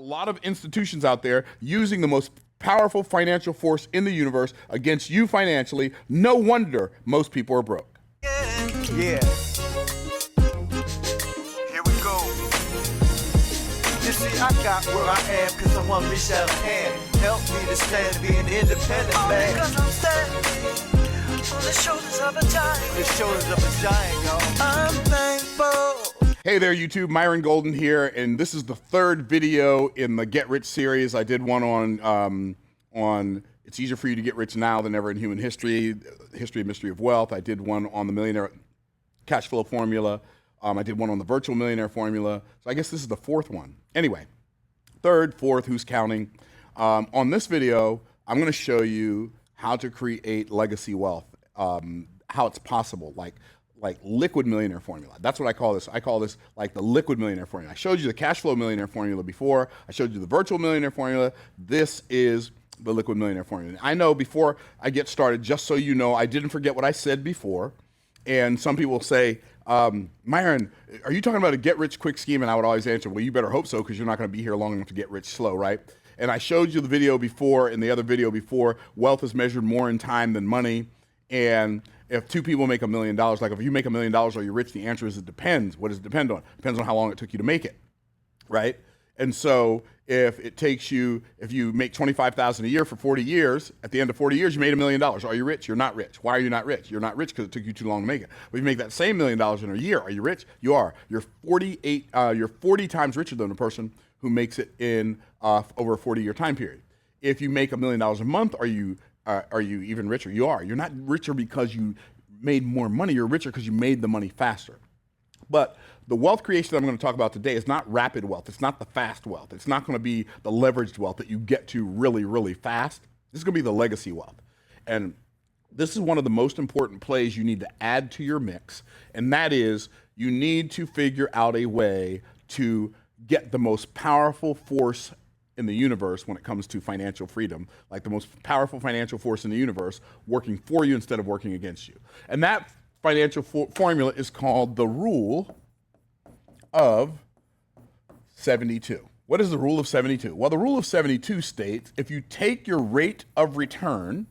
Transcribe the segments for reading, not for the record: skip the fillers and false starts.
lot of institutions out there using the most powerful financial force in the universe against you financially. No wonder most people are broke. Yeah. Here we go. You see, I got where I am because someone reached out a hand. Help me to stand, be an independent man. Because I'm standing on the shoulders of a giant. The shoulders of a giant, y'all. I'm thankful. Hey there, YouTube. Myron Golden here, and this is the third video in the Get Rich series. I did one on it's easier for you to get rich now than ever in human history, history and mystery of wealth. I did one on the millionaire cash flow formula. I did one on the virtual millionaire formula. So I guess this is the fourth one. Anyway, third, fourth, who's counting? On this video, I'm going to show you how to create legacy wealth, how it's possible, like liquid millionaire formula. That's what I call this. I call this like the liquid millionaire formula. I showed you the cash flow millionaire formula before. I showed you the virtual millionaire formula. This is the liquid millionaire formula. I know before I get started, just so you know, I didn't forget what I said before. And some people say, Myron, are you talking about a get rich quick scheme? And I would always answer, well, you better hope so, because you're not going to be here long enough to get rich slow, right? And I showed you the video before, and the other video before, wealth is measured more in time than money. And if two people make $1 million, like if you make $1 million, are you rich? The answer is it depends. What does it depend on? It depends on how long it took you to make it, right? And so if it takes you, if you make $25,000 a year for 40 years, at the end of 40 years, you made $1 million. Are you rich? You're not rich. Why are you not rich? You're not rich because it took you too long to make it. But if you make that same $1 million in a year, are you rich? You are. You're 40 times richer than a person who makes it in over a 40-year time period. If you make $1 million a month, are you even richer? You are. You're not richer because you made more money. You're richer because you made the money faster. But the wealth creation that I'm going to talk about today is not rapid wealth. It's not the fast wealth. It's not going to be the leveraged wealth that you get to really, really fast. This is going to be the legacy wealth. And this is one of the most important plays you need to add to your mix. And that is you need to figure out a way to get the most powerful force in the universe when it comes to financial freedom, like the most powerful financial force in the universe working for you instead of working against you. And that financial formula is called the rule of 72. What is the rule of 72? Well, the rule of 72 states if you take your rate of return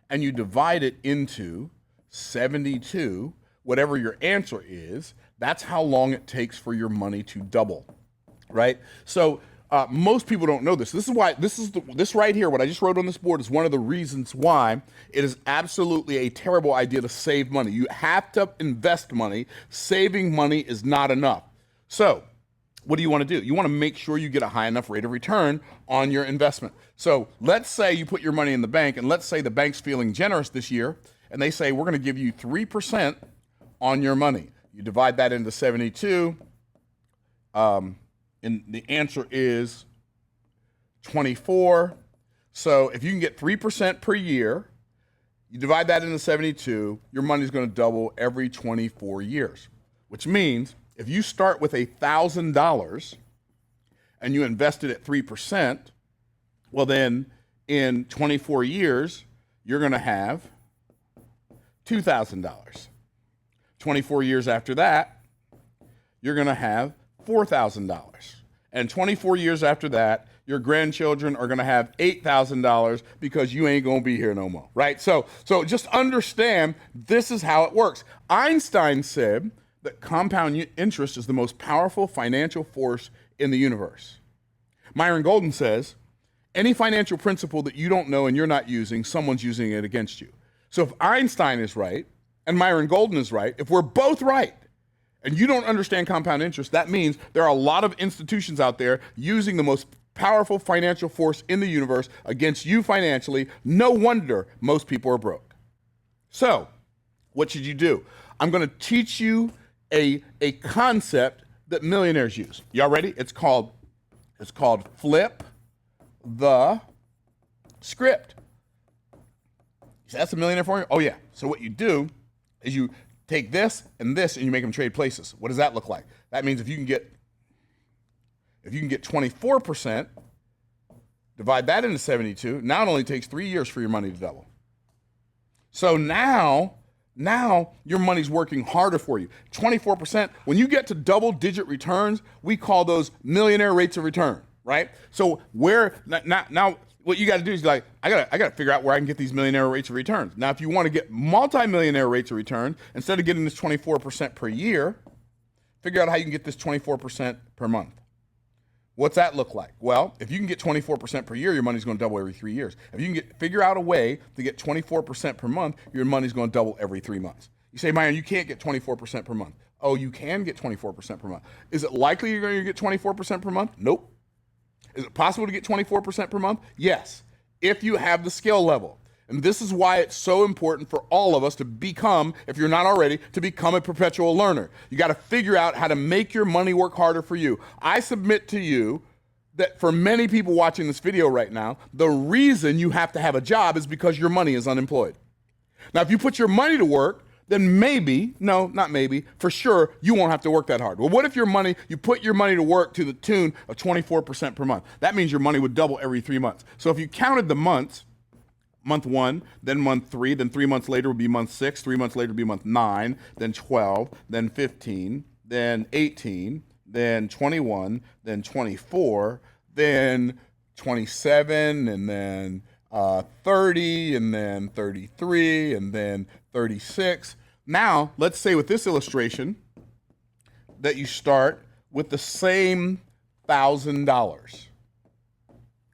and you divide it into 72, whatever your answer is, that's how long it takes for your money to double, right? So most people don't know this. This is why this right here, what I just wrote on this board, is one of the reasons why it is absolutely a terrible idea to save money. You have to invest money. Saving money is not enough. So what do you want to do? You want to make sure you get a high enough rate of return on your investment. So let's say you put your money in the bank, and let's say the bank's feeling generous this year, and they say, we're going to give you 3% on your money. You divide that into 72, and the answer is 24. So if you can get 3% per year, you divide that into 72, your money's going to double every 24 years, which means if you start with $1,000 and you invest it at 3%, well then in 24 years, you're going to have $2,000. 24 years after that, you're going to have $4,000. And 24 years after that, your grandchildren are going to have $8,000 because you ain't going to be here no more, right? So just understand this is how it works. Einstein said that compound interest is the most powerful financial force in the universe. Myron Golden says, any financial principle that you don't know and you're not using, someone's using it against you. So if Einstein is right and Myron Golden is right, if we're both right, and you don't understand compound interest, that means there are a lot of institutions out there using the most powerful financial force in the universe against you financially. No wonder most people are broke. So what should you do? I'm going to teach you a concept that millionaires use. Y'all ready? It's called flip the script. That's a millionaire formula? Oh yeah. So what you do is you take this and you make them trade places. What does that look like? That means if you can get 24%, divide that into 72, now it only takes 3 years for your money to double. So now your money's working harder for you. 24%, when you get to double digit returns, we call those millionaire rates of return, right? So where now what you got to do is like I got to figure out where I can get these millionaire rates of returns. Now, if you want to get multi-millionaire rates of return, instead of getting this 24% per year, figure out how you can get this 24% per month. What's that look like? Well, if you can get 24% per year, your money's going to double every 3 years. If you can figure out a way to get 24% per month, your money's going to double every 3 months. You say, Myron, you can't get 24% per month. Oh, you can get 24% per month. Is it likely you're going to get 24% per month? Nope. Is it possible to get 24% per month? Yes, if you have the skill level. And this is why it's so important for all of us to become, if you're not already, to become a perpetual learner. You got to figure out how to make your money work harder for you. I submit to you that for many people watching this video right now, the reason you have to have a job is because your money is unemployed. Now, if you put your money to work, then maybe, no, not maybe, for sure, you won't have to work that hard. Well, what if you put your money to work to the tune of 24% per month? That means your money would double every 3 months. So if you counted the months, month 1, then month 3, then 3 months later would be month 6, 3 months later would be month 9, then 12, then 15, then 18, then 21, then 24, then 27, and then 30, and then 33, and then 36. Now, let's say with this illustration that you start with the same $1,000,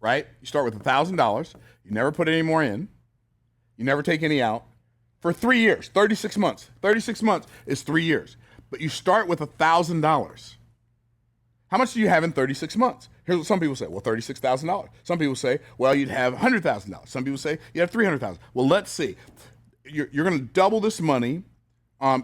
right? You start with $1,000. You never put any more in. You never take any out for 3 years, 36 months. 36 months is 3 years. But you start with $1,000. How much do you have in 36 months? Here's what some people say. Well, $36,000. Some people say, well, you'd have $100,000. Some people say you have $300,000. Well, let's see. You're going to double this money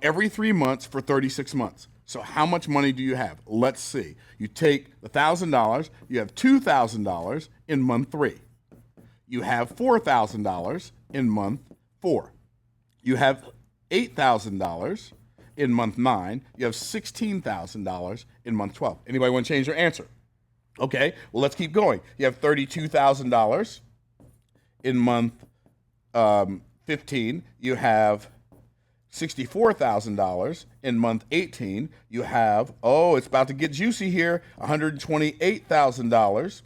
every 3 months for 36 months. So how much money do you have? Let's see. You take the $1,000. You have $2,000 in month 3. You have $4,000 in month 4. You have $8,000 in month 9. You have $16,000 in month 12. Anybody want to change their answer? Okay, well, let's keep going. You have $32,000 in month 15. You have $64,000 in month 18. You have, it's about to get juicy here, $128,000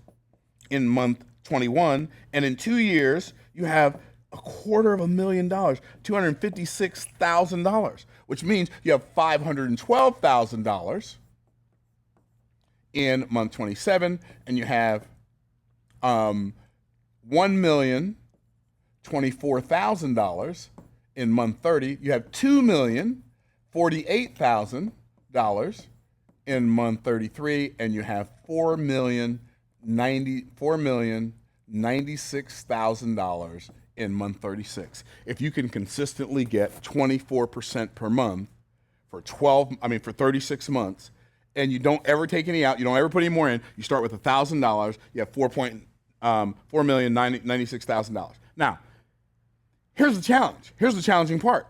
in month 21. And in 2 years, you have $250,000, $256,000, which means you have $512,000 in month 27, and you have $1,024,000 in month 30. You have $2,048,000 in month 33, and you have $4,096,000 in month 36. If you can consistently get 24% per month for 36 months, and you don't ever take any out, you don't ever put any more in, you start with $1,000, you have $4,096,000. Now, here's the challenge. Here's the challenging part.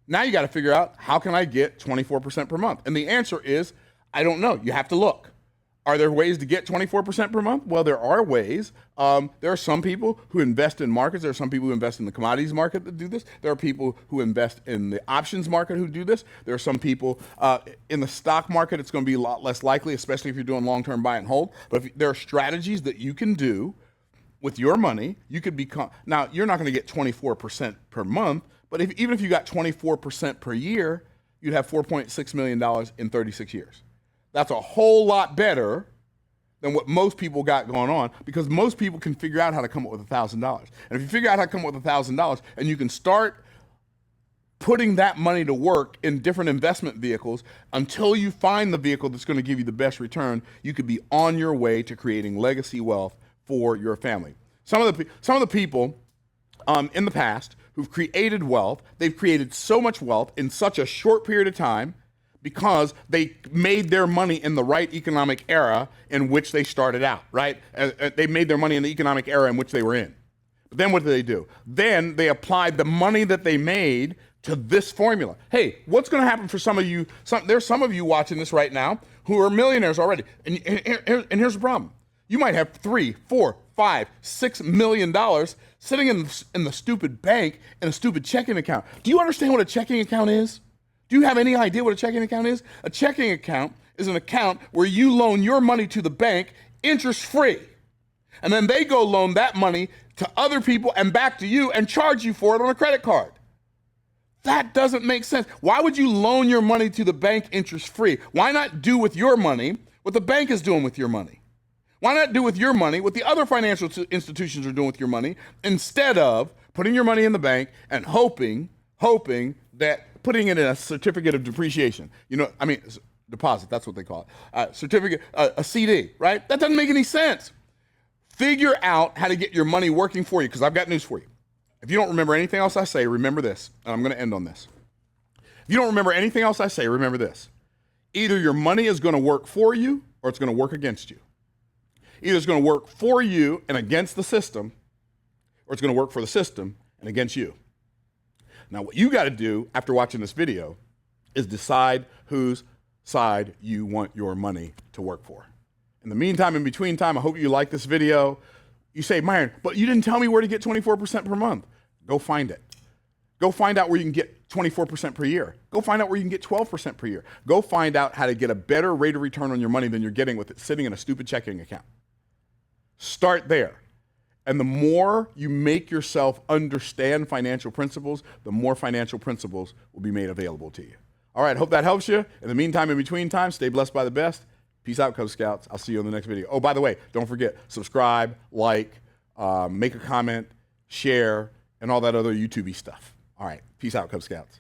Now you got to figure out, how can I get 24% per month? And the answer is, I don't know. You have to look. Are there ways to get 24% per month? Well, there are ways. There are some people who invest in markets. There are some people who invest in the commodities market that do this. There are people who invest in the options market who do this. There are some people in the stock market. It's going to be a lot less likely, especially if you're doing long-term buy and hold. But there are strategies that you can do with your money. You could become, now you're not going to get 24% per month, but even if you got 24% per year, you'd have $4.6 million in 36 years. That's a whole lot better than what most people got going on, because most people can figure out how to come up with $1,000. And if you figure out how to come up with $1,000 and you can start putting that money to work in different investment vehicles until you find the vehicle that's going to give you the best return, you could be on your way to creating legacy wealth for your family. Some of the people in the past who've created wealth, they've created so much wealth in such a short period of time because they made their money in the right economic era in which they started out, right? They made their money in the economic era in which they were in. But then what do? Then they applied the money that they made to this formula. Hey, what's going to happen for some of you? There's some of you watching this right now who are millionaires already. And here's the problem. You might have $3, $4, $5, $6 million sitting in the stupid bank in a stupid checking account. Do you understand what a checking account is? Do you have any idea what a checking account is? A checking account is an account where you loan your money to the bank interest free. And then they go loan that money to other people and back to you and charge you for it on a credit card. That doesn't make sense. Why would you loan your money to the bank interest free? Why not do with your money what the bank is doing with your money? Why not do with your money what the other financial institutions are doing with your money instead of putting your money in the bank and hoping that putting it in a certificate of depreciation, deposit, that's what they call it, certificate, a CD, right? That doesn't make any sense. Figure out how to get your money working for you, because I've got news for you. If you don't remember anything else I say, remember this, and I'm going to end on this. If you don't remember anything else I say, remember this. Either your money is going to work for you or it's going to work against you. Either it's going to work for you and against the system, or it's going to work for the system and against you. Now, what you got to do after watching this video is decide whose side you want your money to work for. In the meantime, in between time, I hope you like this video. You say, Myron, but you didn't tell me where to get 24% per month. Go find it. Go find out where you can get 24% per year. Go find out where you can get 12% per year. Go find out how to get a better rate of return on your money than you're getting with it sitting in a stupid checking account. Start there. And the more you make yourself understand financial principles, the more financial principles will be made available to you. All right, hope that helps you. In the meantime, in between time, stay blessed by the best. Peace out, Cub Scouts. I'll see you in the next video. Oh, by the way, don't forget, subscribe, like, make a comment, share, and all that other YouTube-y stuff. All right, peace out, Cub Scouts.